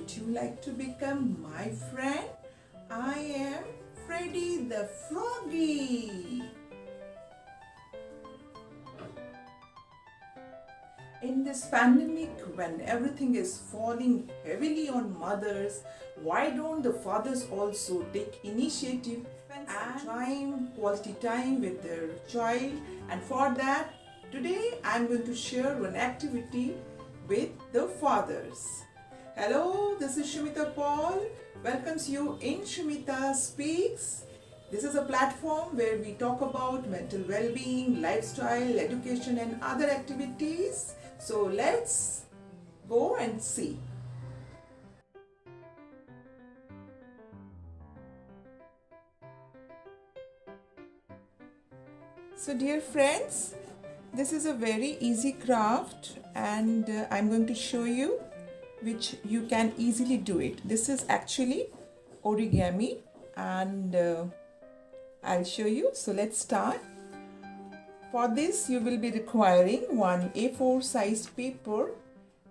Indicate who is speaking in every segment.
Speaker 1: Would you like to become my friend? I am Freddy the Froggy. In this pandemic, when everything is falling heavily on mothers, why don't the fathers also take initiative and quality time with their child? And for that, today I am going to share one activity with the fathers. Hello, this is Sumita Paul. Welcomes you in Sumita Speaks. This is a platform where we talk about mental well-being, lifestyle, education and other activities. So let's go and see. So dear friends, this is a very easy craft and I'm going to show you which you can easily do it. This is actually origami and I'll show you. So let's start. For this you will be requiring one A4 size paper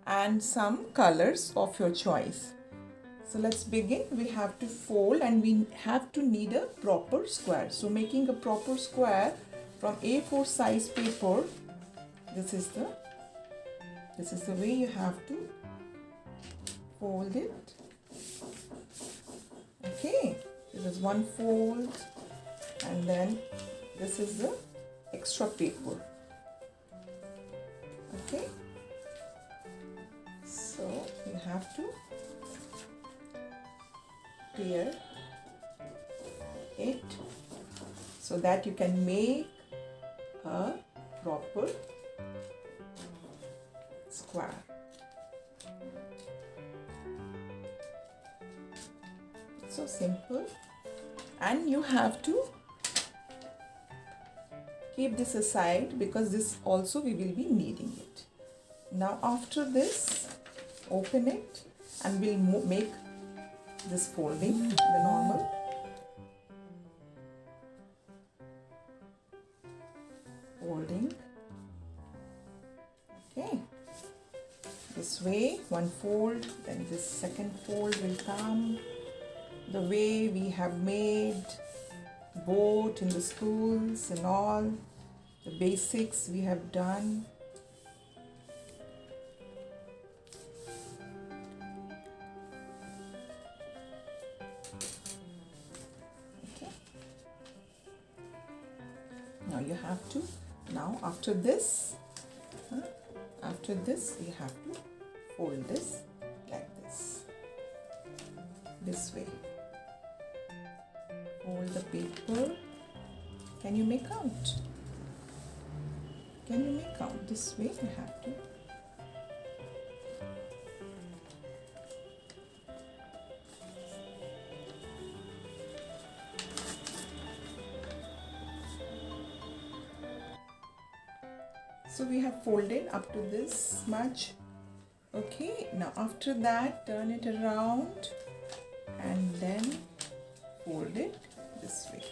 Speaker 1: and some colors of your choice. So let's begin. We have to fold and we have to need a proper square. So making a proper square from A4 size paper, this is the way you have to fold it. Okay, this is one fold and then this is the extra paper. Okay, so you have to clear it so that you can make a proper square. So simple, and you have to keep this aside because this also we will be needing it. Now after this, open it and we'll make this folding the normal. Folding. Okay. This way, one fold, then this second fold will come. The way we have made both in the schools and all, the basics we have done. Okay. Now you have to, now after this you have to fold this like this way. Fold the paper. Can you make out? Can you make out? This way you have to. So we have folded up to this much. Okay, now after that turn it around and then fold it this way.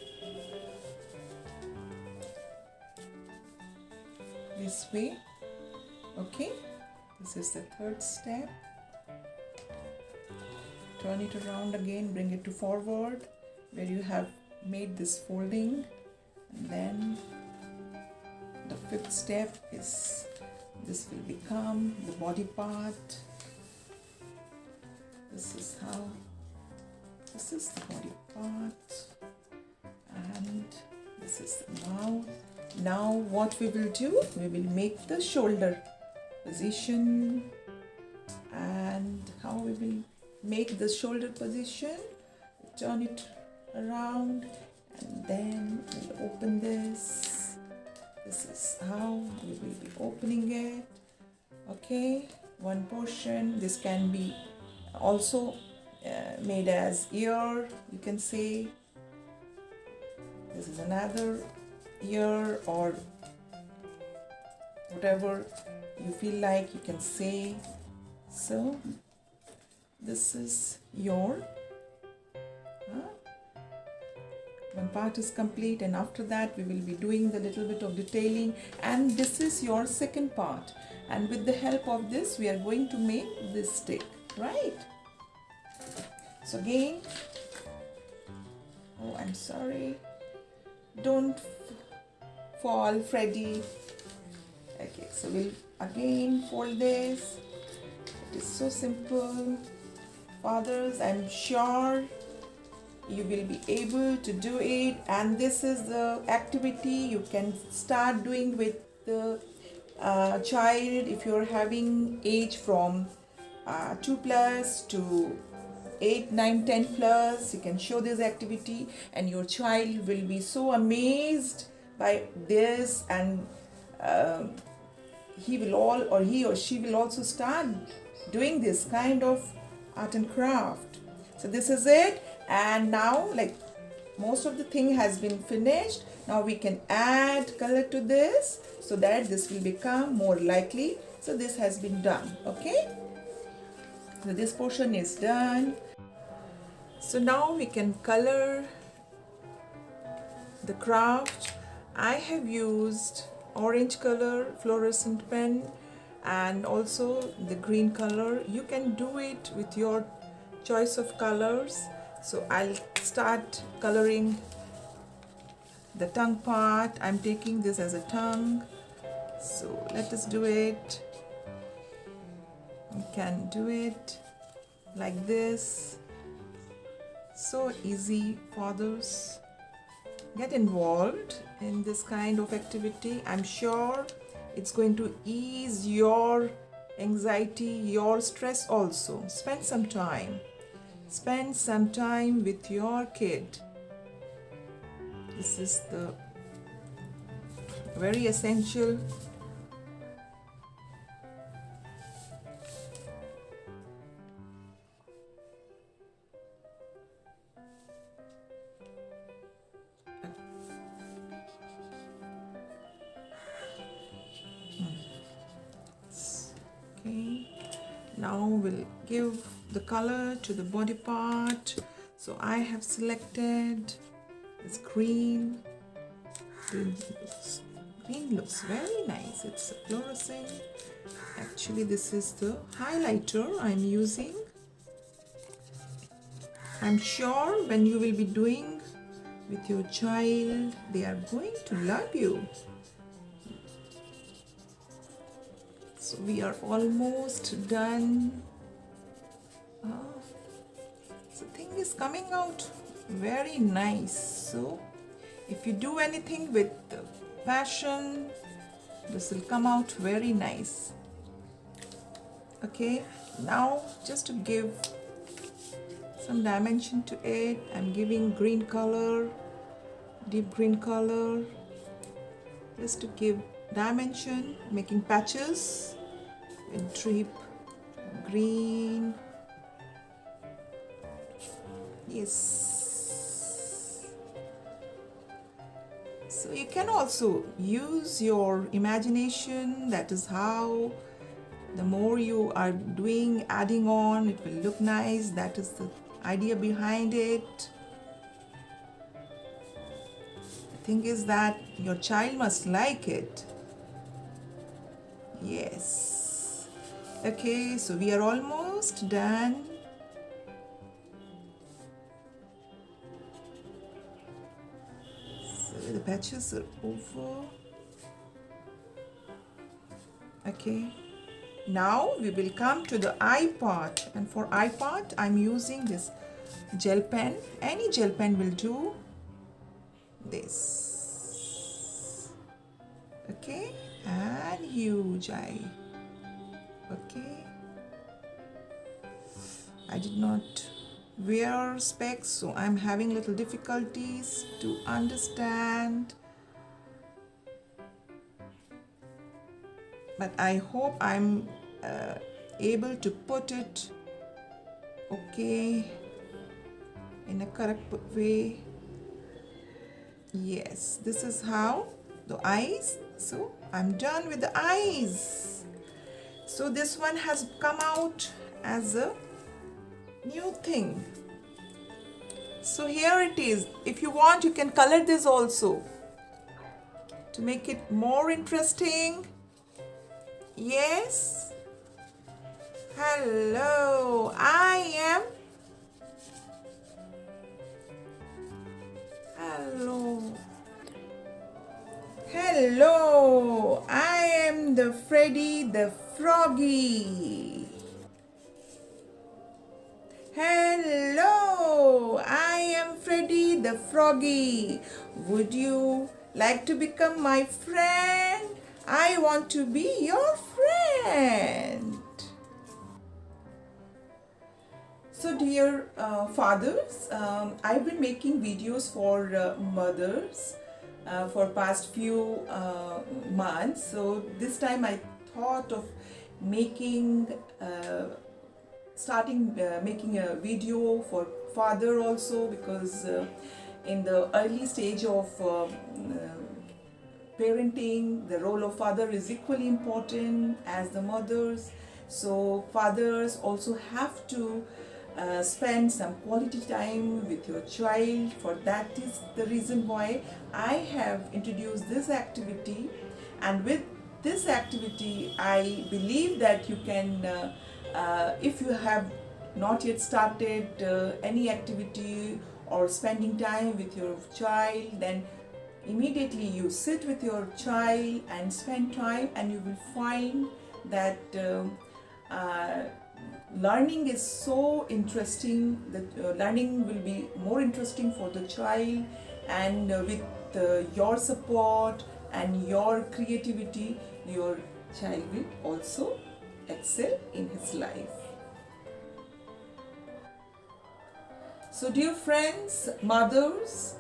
Speaker 1: This way. Okay, this is the third step. Turn it around again, bring it to forward where you have made this folding, and then the fifth step is this will become the body part. This is the body part and this is the mouth. Now what we will do, we will make the shoulder position. And how we will make the shoulder position, turn it around and then we'll open this. This is how we will be opening it. Okay, one portion. This can be also made as ear, you can say. This is another ear or whatever you feel like you can say. So this is your one part is complete, and after that we will be doing the little bit of detailing, and this is your second part, and with the help of this we are going to make this stick, right? So again, oh, I'm sorry, don't fall, Freddy. Okay, so we'll again fold this. It is so simple. Fathers, I'm sure you will be able to do it, and this is the activity you can start doing with the child if you're having age from 2 plus to 8, 9, 10 plus. You can show this activity and your child will be so amazed by this, and he or she will also start doing this kind of art and craft. So this is it, and now like most of the thing has been finished. Now we can add color to this so that this will become more likely. So this has been done. Okay, so this portion is done. So now we can color the craft. I have used orange color fluorescent pen and also the green color. You can do it with your choice of colors. So I'll start coloring the tongue part. I'm taking this as a tongue. So let us do it. You can do it like this. So easy, fathers. Get involved in this kind of activity. I'm sure it's going to ease your anxiety, your stress also. Spend some time. Spend some time with your kid. This is the very essential. Okay, now we'll give the color to the body part. So I have selected this green. Green looks very nice. It's fluorescent. Actually, this is the highlighter I'm using. I'm sure when you will be doing with your child, they are going to love you. So we are almost done. So thing is coming out very nice. So if you do anything with passion, this will come out very nice. Okay, now just to give some dimension to it, I'm giving green color, deep green color, just to give dimension, making patches with deep green. Yes. So you can also use your imagination. That is how the more you are doing, adding on, it will look nice. That is the idea behind it. The thing is that your child must like it. Yes. Okay, so we are almost done. So the patches are over. Okay. Now we will come to the eye part, and for eye part I'm using this gel pen. Any gel pen will do. This. Okay, and huge eye. Okay, I did not wear specs, so I'm having little difficulties to understand, but I hope I'm able to put it okay in a correct way. Yes, this is how the eyes. So I'm done with the eyes. So this one has come out as a new thing. So here it is. If you want, you can color this also to make it more interesting. Yes. Hello, I am Hello, I am the Freddy the Froggy. Hello, I am Freddy the Froggy. Would you like to become my friend? I want to be your friend. So dear fathers, I've been making videos for mothers for past few months. So this time I thought of making making a video for father also, because in the early stage of parenting, the role of father is equally important as the mothers. So fathers also have to spend some quality time with your child. For that is the reason why I have introduced this activity, and with this activity I believe that you can if you have not yet started any activity or spending time with your child, then immediately you sit with your child and spend time, and you will find that learning is so interesting, that learning will be more interesting for the child, and with your support and your creativity, your child will also excel in his life. So dear friends, mothers,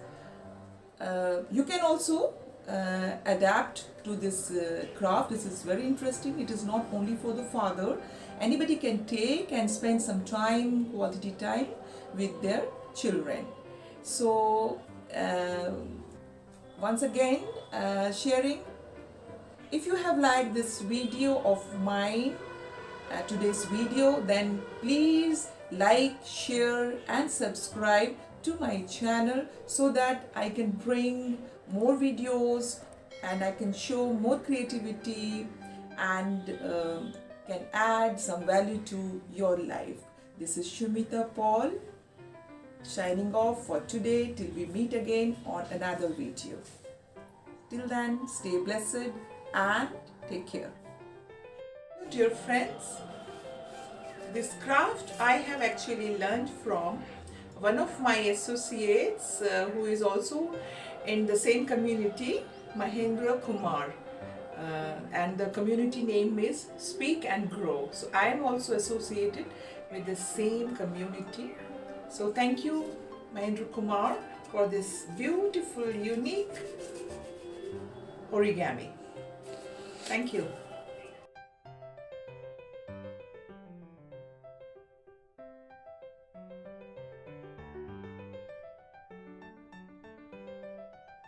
Speaker 1: you can also adapt to this craft. This is very interesting. It is not only for the father. Anybody can take and spend some time, quality time with their children. So once again, sharing, if you have liked this video of mine, today's video, then please like, share and subscribe to my channel, so that I can bring more videos and I can show more creativity and can add some value to your life. This is Sumita Paul signing off for today till we meet again on another video. Till then, stay blessed and take care. Dear friends, this craft I have actually learned from one of my associates who is also in the same community, Mahendra Kumar, and the community name is Speak and Grow. So I am also associated with the same community. So thank you, Mahendra Kumar, for this beautiful, unique origami. Thank you.